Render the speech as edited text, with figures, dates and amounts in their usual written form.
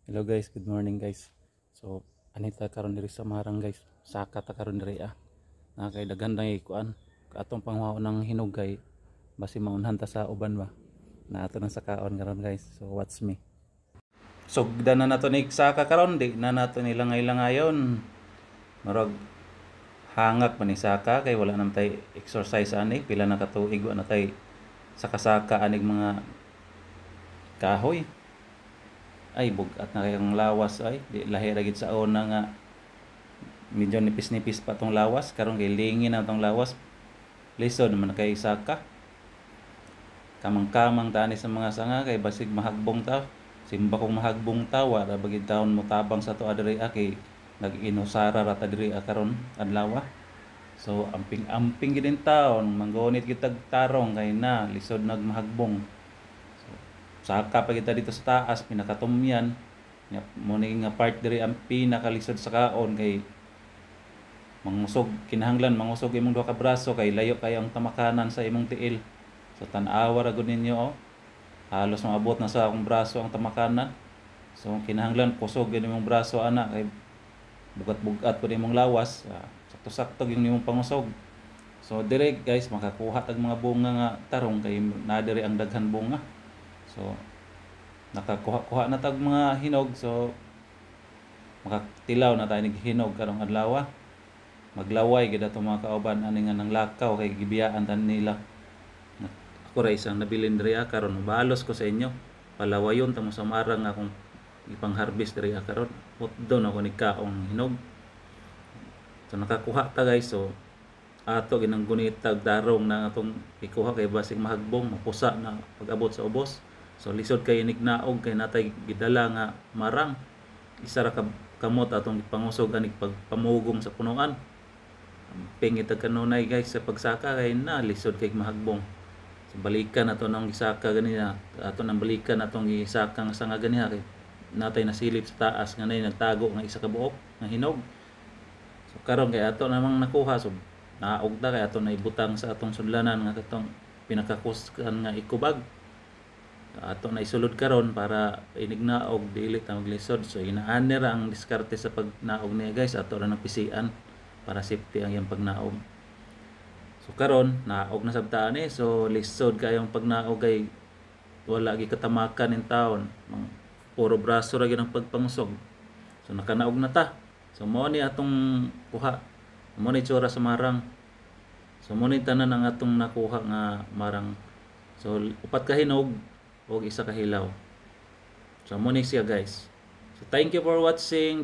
Hello guys, good morning guys. So, anita karon diri sa Marang guys. Saka ta karon diri Na kay daghan na kuan. Atong pangwao ng hinugay basi maunhan ta sa uban ba. Na ato nang sakaon karon guys. So, watch me. So, gida na nato ni saka karon di na nato nilangay-langayon. Marag hangak pa ni saka kay wala nam tay exercise ani pila na katuig wa na tay saka-saka anig mga kahoy. Ay bugat na kayang lawas ay di lahi ra gid sa una nga medyo nipis-nipis pa tong lawas karon kay lingin na tong lawas lisod naman kay saka kamang-kamang tani sa mga sanga kay basig mahagbong ta simba kong mahagbong ta wala bagid taon mo tabang sa to adiri kay nag-inusara ra ta diri karon adlaw. So amping-amping gid taon manggonit gid tag tarong kay na lisod nagmahagbong. Saka pa kita dito sa taas pinakatumyan mo nga part diri ang pinakalisod sa kaon kay mangusog kinahanglan mangusog imong duha ka braso kay layo kay ang tamakanan sa imong tiil. So tan-awa ra gud ninyo halos maabot na sa akong braso ang tamakanan. So kinahanglan kusog gyud imong braso ana kay bugat-bugat pud imong lawas. Sakto-sakto gyud imong pangusog. So dire guys makakuha tag mga bunga nga tarong kay na dire ang daghan bunga. So nakakuha na tag mga hinog, so makatilaw na tayo nig hinog karong adlaw. Maglaway gid ato mga kauban ani nga nang lakaw kay gibiyaan tan nila. Ako ra isang nabilin diri karon balos ko sa inyo. Palawayon ta mo sa marang akong ipang-harvest diri karon. Putdon ako ni kaong hinog. So nakakuha ta guys, so ato ginang gunitag darong na atong ikuha kay basig mahagbong mapusa na pag-abot sa ubos. So lisod kay inignaog kay natay gidala nga marang isa ra ka kamot atong pangusog anig pagpamugong sa punuan. Pingit kanunay guys sa pagsaka kay na lisod kay mahagbong. So balikan ato nang gisaka ganina ato nang balikan atong gisaka nga sanga ganiha kay natay nasilip sa taas nga nay nagtago nga isa ka buok nga hinog. So karon kay ato namang nakuha so naog ta kay ato na ibutang sa atong sudlanan nga katong pinakakuskan nga ikubag. Ato na isulod karon para inignaog dili ta maglisod. So inaani ra ang diskarte sa pagnaog niya guys, ato ra napisian para safety ang iyang pagnaog. So karon naog na sabtaan so lisod kayong pagnaog kay wala gi katamakan in taon. Puro braso ra gyud ang pagpangusog. So nakanaog na ta. So mao ni atong kuha. Mao ni tsura sa marang. So mao ni tanan ang atong nakuha nga marang. So upat ka hinog o isa ka hilaw. So mo siya guys. So thank you for watching.